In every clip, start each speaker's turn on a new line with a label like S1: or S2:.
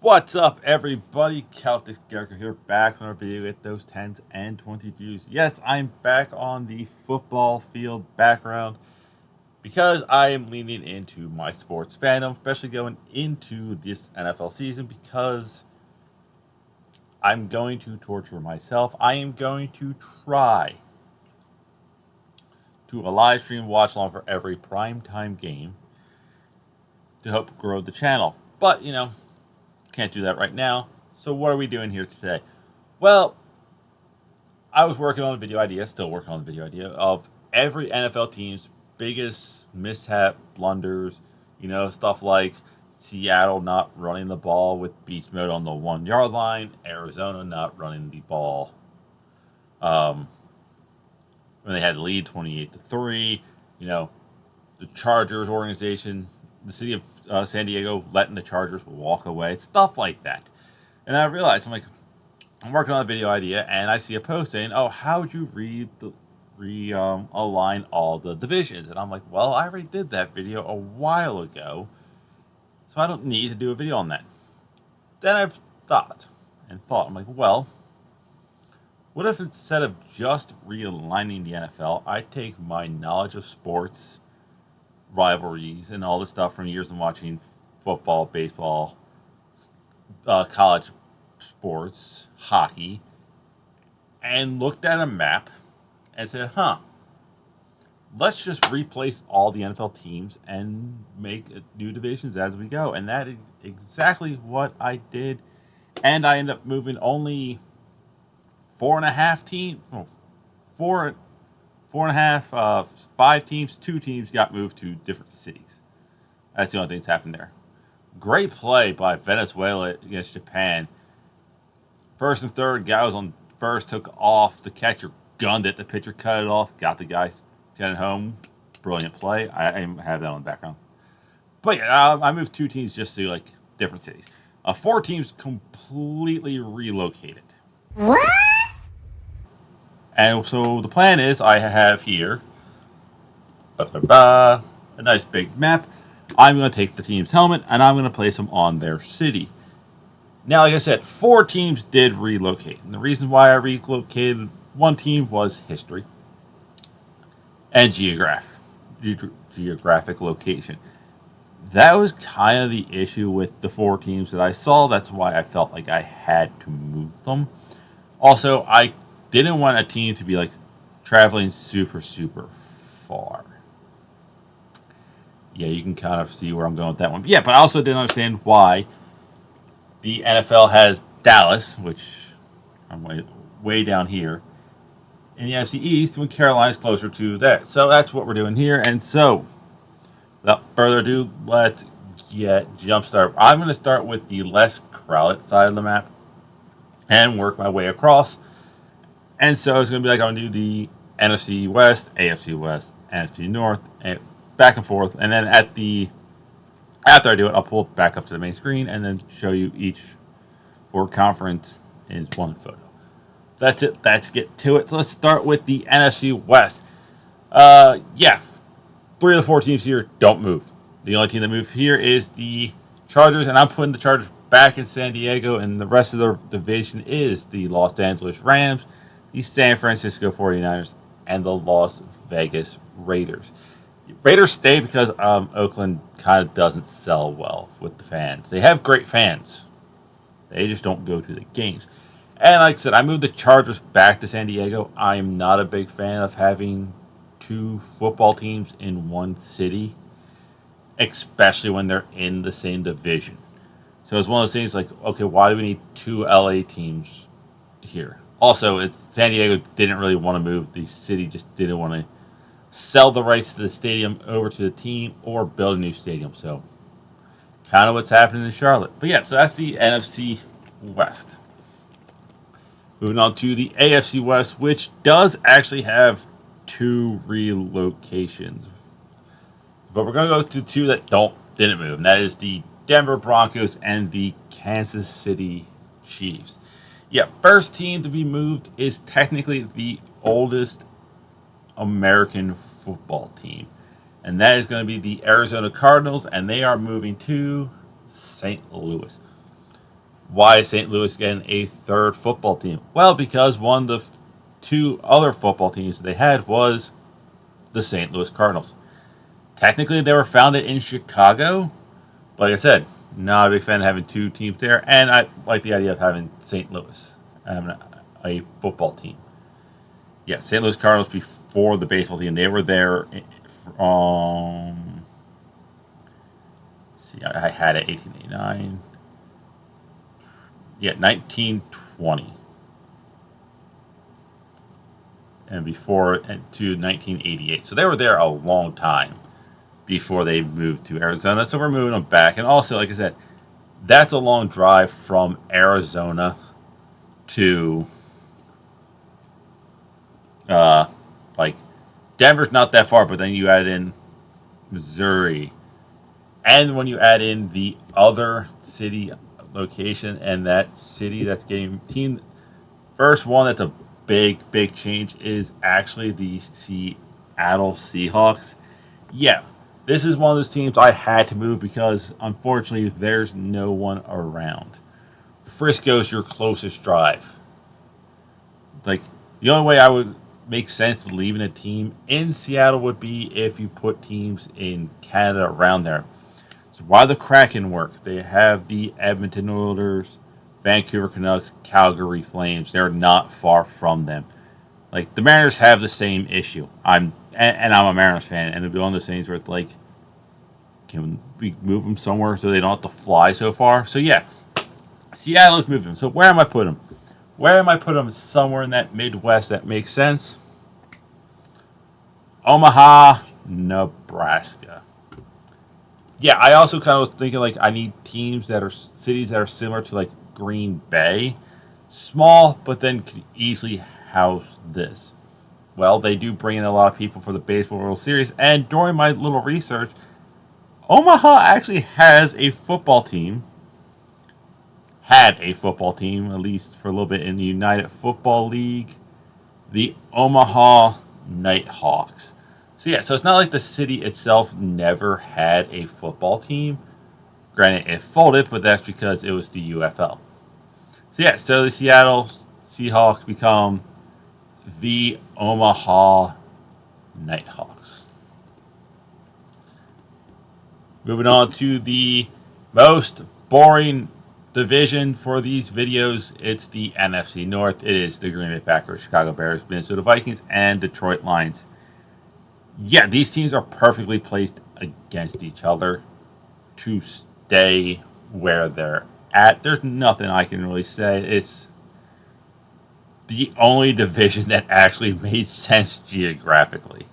S1: What's up, everybody? Celtic Scarecrow here, back on our video at those 10s and 20 views. Yes, I'm back on the football field background because I am leaning into my sports fandom, especially going into this NFL season, because I'm going to torture myself. I am going to try to a live stream watch along for every primetime game to help grow the channel. But, can't do that right now. So what are we doing here today? Well, I was working on a video idea, still working on the video idea of every NFL team's biggest mishap, blunders, stuff like Seattle not running the ball with beast mode on the 1 yard line, Arizona not running the ball um, when they had the lead 28-3, the Chargers organization, the city of San Diego letting the Chargers walk away, stuff like that. And I realized, I'm working on a video idea, and I see a post saying, "Oh, how would you align all the divisions?" And I'm like, "Well, I already did that video a while ago, so I don't need to do a video on that." Then I thought, I'm like, "Well, what if instead of just realigning the NFL, I take my knowledge of sports, rivalries, and all the stuff from years of watching football, baseball, college sports, hockey, and looked at a map and said, let's just replace all the NFL teams and make new divisions as we go." And that is exactly what I did. And I ended up moving only four and a half teams, four and a half, 5 teams, 2 teams got moved to different cities. That's the only thing that's happened there. Great play by Venezuela against Japan. First and third, guy was on first, took off. The catcher gunned it. The pitcher cut it off. Got the guy sent home. Brilliant play. I have that on the background. But yeah, I moved 2 teams just to different cities. 4 teams completely relocated.
S2: What?
S1: And so the plan is, I have here a nice big map. I'm going to take the team's helmet and I'm going to place them on their city. Now, like I said, 4 teams did relocate. And the reason why I relocated one team was history and geographic location. That was kind of the issue with the 4 teams that I saw. That's why I felt like I had to move them. Also, I didn't want a team to be traveling super, super far. Yeah, you can kind of see where I'm going with that one. But yeah, but I also didn't understand why the NFL has Dallas, which I'm way down here, in the NFC East, when Carolina's closer to that. So that's what we're doing here. And so, without further ado, let's get jump start. I'm going to start with the less crowded side of the map and work my way across. And so it's going to be I'm going to do the NFC West, AFC West, NFC North, and back and forth. And then after I do it, I'll pull it back up to the main screen and then show you each conference in one photo. That's it. Let's get to it. Let's start with the NFC West. 3 of the 4 teams here don't move. The only team that moved here is the Chargers, and I'm putting the Chargers back in San Diego, and the rest of the division is the Los Angeles Rams, the San Francisco 49ers, and the Las Vegas Raiders. Raiders stay because Oakland kind of doesn't sell well with the fans. They have great fans. They just don't go to the games. And like I said, I moved the Chargers back to San Diego. I'm not a big fan of having 2 football teams in one city, especially when they're in the same division. So it's one of those things okay, why do we need 2 LA teams here? Also, San Diego didn't really want to move. The city just didn't want to sell the rights to the stadium over to the team or build a new stadium. So kind of what's happening in Charlotte. But yeah, so that's the NFC West. Moving on to the AFC West, which does actually have 2 relocations. But we're going to go to 2 that didn't move. And that is the Denver Broncos and the Kansas City Chiefs. Yeah, first team to be moved is technically the oldest American football team. And that is going to be the Arizona Cardinals, and they are moving to St. Louis. Why is St. Louis getting a third football team? Well, because one of the two other football teams they had was the St. Louis Cardinals. Technically, they were founded in Chicago, but like I said, not a big fan of having two teams there, and I like the idea of having St. Louis having a football team. Yeah, St. Louis Cardinals before the baseball team, they were there from. See, I had it 1889. Yeah, 1920. And before to 1988. So they were there a long time before they moved to Arizona. So we're moving them back. And also, like I said, that's a long drive from Arizona to like Denver's not that far, but then you add in Missouri. And when you add in the other city location and that city that's getting team first one that's a big change is actually the Seattle Seahawks. Yeah, this is one of those teams I had to move because unfortunately there's no one around. Frisco's your closest drive. Like the only way I would make sense to leaving a team in Seattle would be if you put teams in Canada around there. So why the Kraken work? They have the Edmonton Oilers, Vancouver Canucks, Calgary Flames. They're not far from them. Like the Mariners have the same issue. I'm a Mariners fan, and it'd be one of those things where it's like, can we move them somewhere so they don't have to fly so far? So yeah, Seattle is moving. So where am I putting them? Where am I putting them? Somewhere in that Midwest that makes sense. Omaha, Nebraska. Yeah, I also kind of was thinking like I need teams that are cities that are similar to like Green Bay, small, but then could easily house this. Well, they do bring in a lot of people for the Baseball World Series, and during my little research, Omaha actually has a football team. Had a football team, at least for a little bit, in the United Football League, the Omaha Nighthawks. So yeah, so it's not like the city itself never had a football team. Granted, it folded, but that's because it was the UFL. So yeah, so the Seattle Seahawks become the Omaha Nighthawks. Moving on to the most boring division for these videos, it's the NFC North. It is the Green Bay Packers, Chicago Bears, Minnesota Vikings, and Detroit Lions. Yeah, these teams are perfectly placed against each other to stay where they're at. There's nothing I can really say. It's the only division that actually made sense geographically.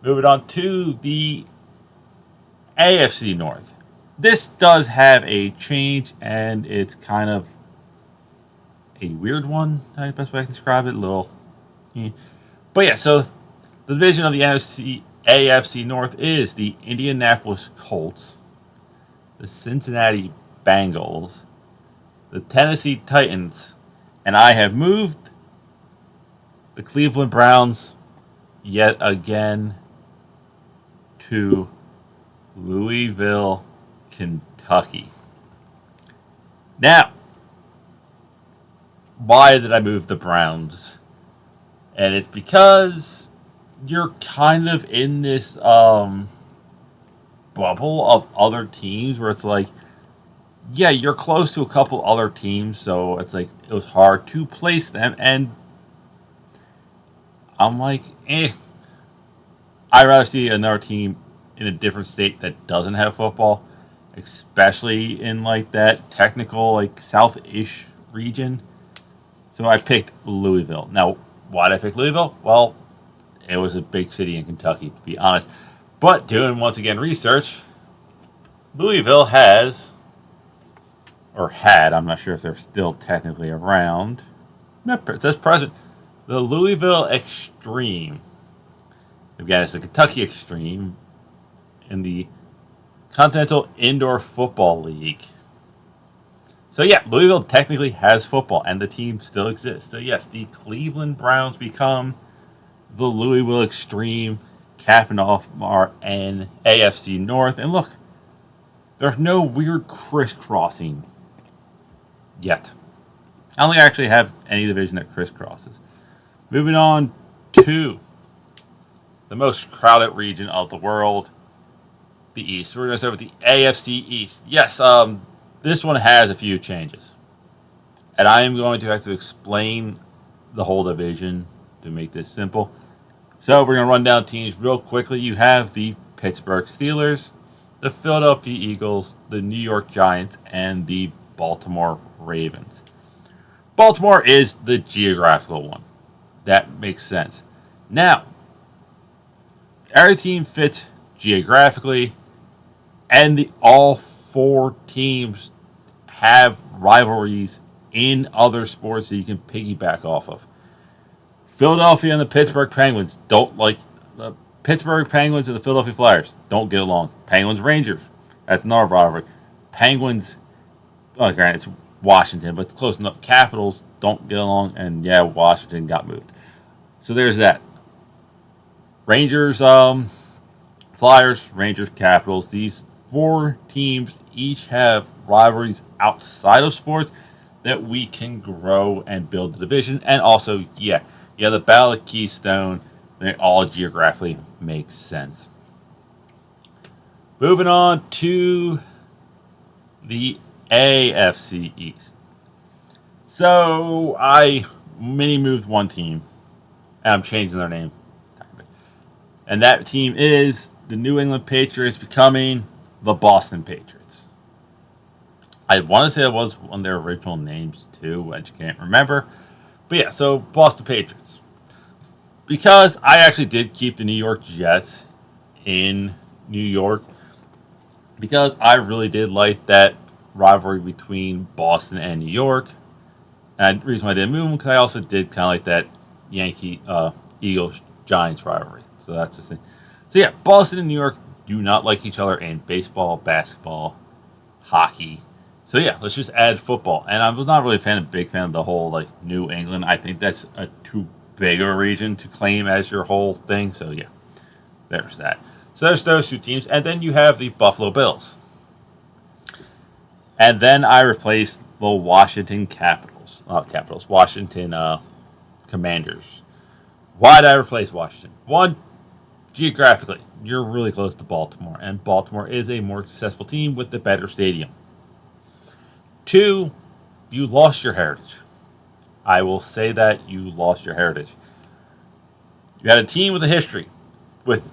S1: Moving on to the AFC North. This does have a change, and it's kind of a weird one. That's the best way I can describe it. A little, but yeah. So the division of the AFC North is the Indianapolis Colts, the Cincinnati Bengals, the Tennessee Titans, and I have moved the Cleveland Browns yet again to Louisville, Kentucky. Now, why did I move the Browns? And it's because you're kind of in this bubble of other teams where it's like, yeah, you're close to a couple other teams, so it's like it was hard to place them, and I'm like, I'd rather see another team in a different state that doesn't have football, especially in like that technical like south-ish region. So I picked Louisville. Now, why did I pick Louisville? Well, it was a big city in Kentucky, to be honest. But doing once again research, Louisville has, or had, I'm not sure if they're still technically around. It says present. The Louisville Extreme. Again, it's the Kentucky Extreme in the Continental Indoor Football League. So yeah, Louisville technically has football, and the team still exists. So yes, the Cleveland Browns become the Louisville Extreme, capping off our AFC North. And look, there's no weird crisscrossing yet. I don't think I actually have any division that crisscrosses. Moving on to the most crowded region of the world, the East. We're going to start with the AFC East. Yes, this one has a few changes. And I am going to have to explain the whole division to make this simple. So we're going to run down teams real quickly. You have the Pittsburgh Steelers, the Philadelphia Eagles, the New York Giants, and the Baltimore Ravens. Baltimore is the geographical one. That makes sense. Now, every team fits geographically, and all four teams have rivalries in other sports that you can piggyback off of. Philadelphia and the Pittsburgh Penguins don't like the Pittsburgh Penguins and the Philadelphia Flyers don't get along. Penguins Rangers, that's another rivalry. Penguins, oh, granted it's Washington, but it's close enough. Capitals don't get along, and yeah, Washington got moved. So there's that. Rangers, Flyers, Rangers, Capitals. These four teams each have rivalries outside of sports that we can grow and build the division. And also, the Battle of Keystone, they all geographically make sense. Moving on to the AFC East. So I mini moved one team, and I'm changing their name. And that team is the New England Patriots becoming the Boston Patriots. I want to say it was one of their original names too, I just can't remember. But yeah, so Boston Patriots. Because I actually did keep the New York Jets in New York, because I really did like that rivalry between Boston and New York. And the reason why I didn't move them, because I also did kind of like that Yankee Eagles Giants rivalry. So that's the thing. So yeah, Boston and New York do not like each other in baseball, basketball, hockey. So yeah, let's just add football. And I was not really big fan of the whole like New England. I think that's a too big of a region to claim as your whole thing. So yeah, there's that. So there's those two teams, and then you have the Buffalo Bills. And then I replaced the Washington Washington Commanders. Why did I replace Washington? One, geographically, you're really close to Baltimore, and Baltimore is a more successful team with the better stadium. Two, you lost your heritage. I will say that you lost your heritage. You had a team with a history, with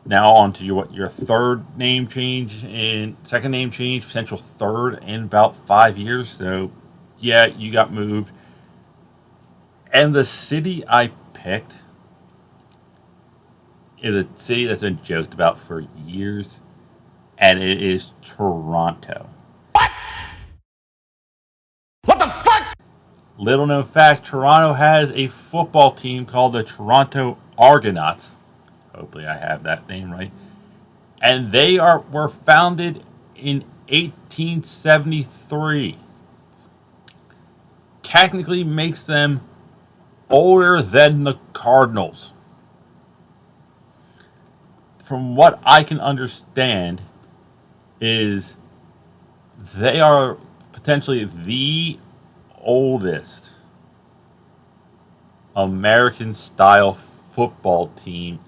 S1: now on to your third name change and second name change, potential third in about 5 years. So, yeah, you got moved. And the city I picked is a city that's been joked about for years, and it is Toronto. What the fuck? Little known fact, Toronto has a football team called the Toronto Argonauts. Hopefully I have that name right. And they were founded in 1873. Technically makes them older than the Cardinals. From what I can understand, is they are potentially the oldest American style football team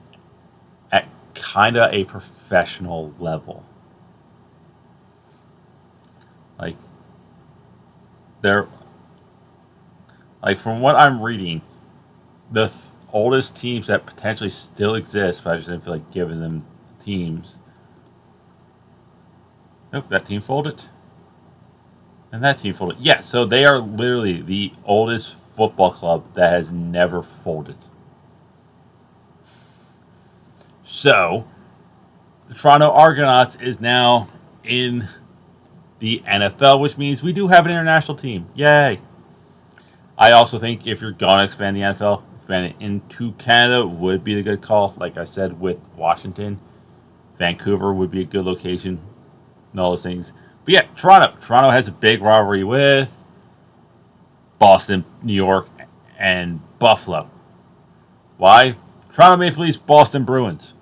S1: at kind of a professional level. Like, they're like, from what I'm reading, the oldest teams that potentially still exist, but I just didn't feel like giving them teams. Nope, that team folded. And that team folded. Yeah, so they are literally the oldest football club that has never folded. So, the Toronto Argonauts is now in the NFL, which means we do have an international team. Yay! I also think if you're going to expand the NFL, expand it into Canada would be the good call. Like I said with Washington, Vancouver would be a good location, and all those things. But yeah, Toronto. Toronto has a big rivalry with Boston, New York, and Buffalo. Why? Toronto Maple Leafs, Boston Bruins.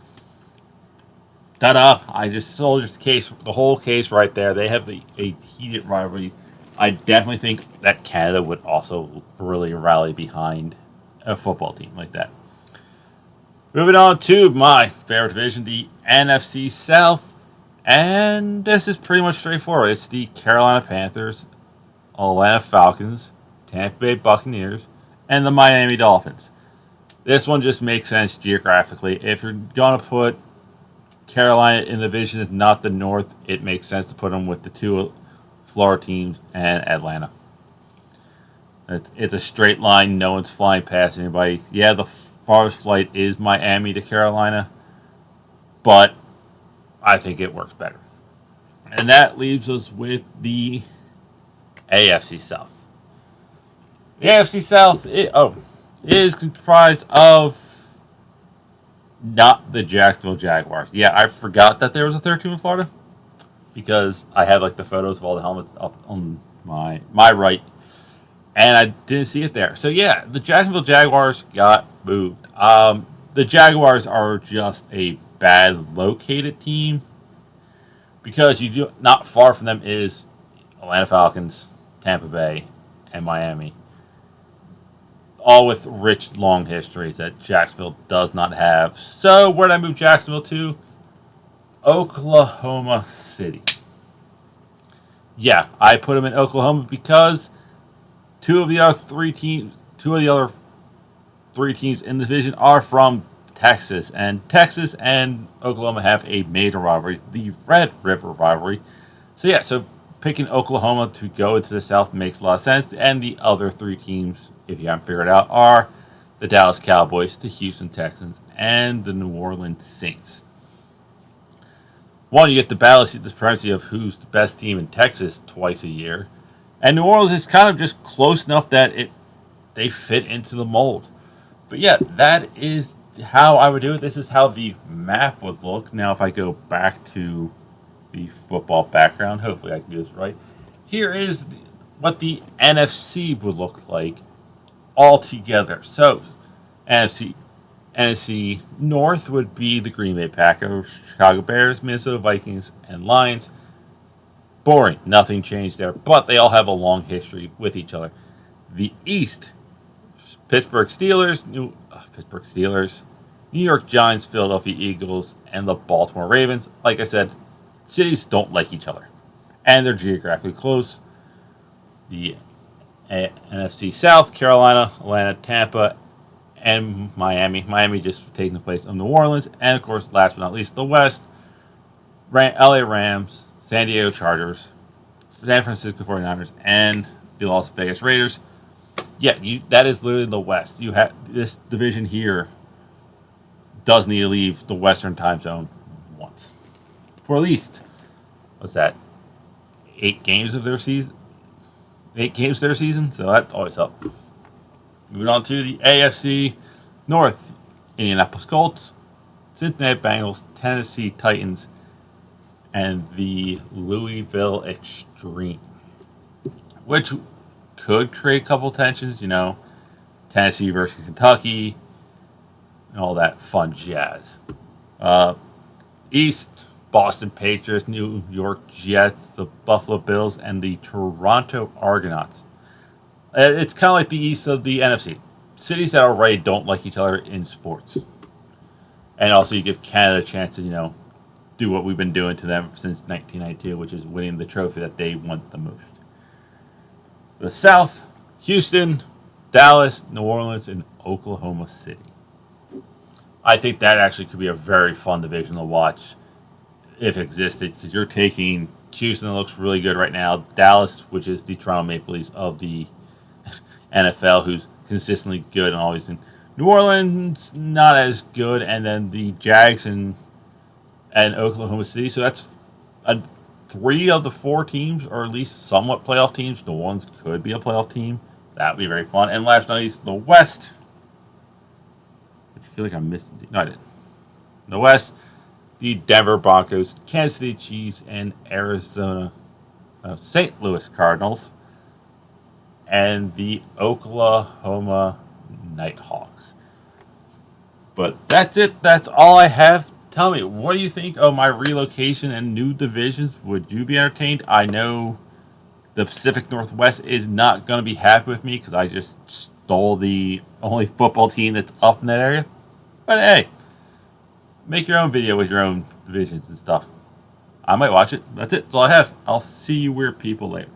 S1: Ta-da! I just sold the whole case right there. They have a heated rivalry I definitely think that Canada would also really rally behind a football team like that. Moving on to my favorite division, the NFC South. And this is pretty much straightforward. It's the Carolina Panthers, Atlanta Falcons, Tampa Bay Buccaneers, and the Miami Dolphins. This one just makes sense geographically. If you're going to put Carolina in the division, is not the North, it makes sense to put them with the two Florida teams and Atlanta. It's a straight line. No one's flying past anybody. Yeah, the farthest flight is Miami to Carolina, but I think it works better. And that leaves us with the AFC South. The AFC South is comprised of not the Jacksonville Jaguars. Yeah, I forgot that there was a third team in Florida because I had like the photos of all the helmets up on my right, and I didn't see it there. So yeah, the Jacksonville Jaguars got moved. The Jaguars are just a bad located team because you do not far from them is Atlanta Falcons, Tampa Bay, and Miami. All with rich, long histories that Jacksonville does not have. So, where did I move Jacksonville to? Oklahoma City. Yeah, I put them in Oklahoma because two of the other three teams in the division are from Texas. And Texas and Oklahoma have a major rivalry, the Red River rivalry. So, yeah, picking Oklahoma to go into the South makes a lot of sense. And the other three teams, if you haven't figured it out, are the Dallas Cowboys, the Houston Texans, and the New Orleans Saints. One, you get the battle of the supremacy of who's the best team in Texas twice a year. And New Orleans is kind of just close enough that they fit into the mold. But yeah, that is how I would do it. This is how the map would look. Now, if I go back to the football background, hopefully I can do this right. Here is what the NFC would look like all together. So, NFC North would be the Green Bay Packers, Chicago Bears, Minnesota Vikings, and Lions. Boring. Nothing changed there, but they all have a long history with each other. The East, Pittsburgh Steelers, New York Giants, Philadelphia Eagles, and the Baltimore Ravens. Like I said, cities don't like each other, and they're geographically close. The NFC South, Carolina, Atlanta, Tampa, and Miami. Miami just taking the place of New Orleans. And, of course, last but not least, the West, LA Rams, San Diego Chargers, San Francisco 49ers, and the Las Vegas Raiders. Yeah, that is literally the West. You have this division here does need to leave the Western time zone once. For at least, what's that, 8 games of their season? 8 games their season, so that always helps. Moving on to the AFC North, Indianapolis Colts, Cincinnati Bengals, Tennessee Titans, and the Louisville Extreme, which could create a couple tensions, Tennessee versus Kentucky, and all that fun jazz. East, Boston Patriots, New York Jets, the Buffalo Bills, and the Toronto Argonauts. It's kind of like the East of the NFC. Cities that already don't like each other in sports. And also you give Canada a chance to, do what we've been doing to them since 1992, which is winning the trophy that they want the most. The South, Houston, Dallas, New Orleans, and Oklahoma City. I think that actually could be a very fun division to watch if it existed, because you're taking Houston, that looks really good right now, Dallas, which is the Toronto Maple Leafs of the NFL, who's consistently good and always in. New Orleans, not as good, and then the Jags and Oklahoma City. So that's 3 of the 4 teams, or at least somewhat playoff teams. New Orleans could be a playoff team. That would be very fun. And last but not least, the West. I feel like I missed it. No, I didn't. The West, the Denver Broncos, Kansas City Chiefs, and St. Louis Cardinals, and the Oklahoma Nighthawks. But that's it. That's all I have. Tell me, what do you think of my relocation and new divisions? Would you be entertained? I know The Pacific Northwest is not going to be happy with me because I just stole the only football team that's up in that area. But hey, make your own video with your own divisions and stuff. I might watch it. That's it. That's all I have. I'll see you weird people later.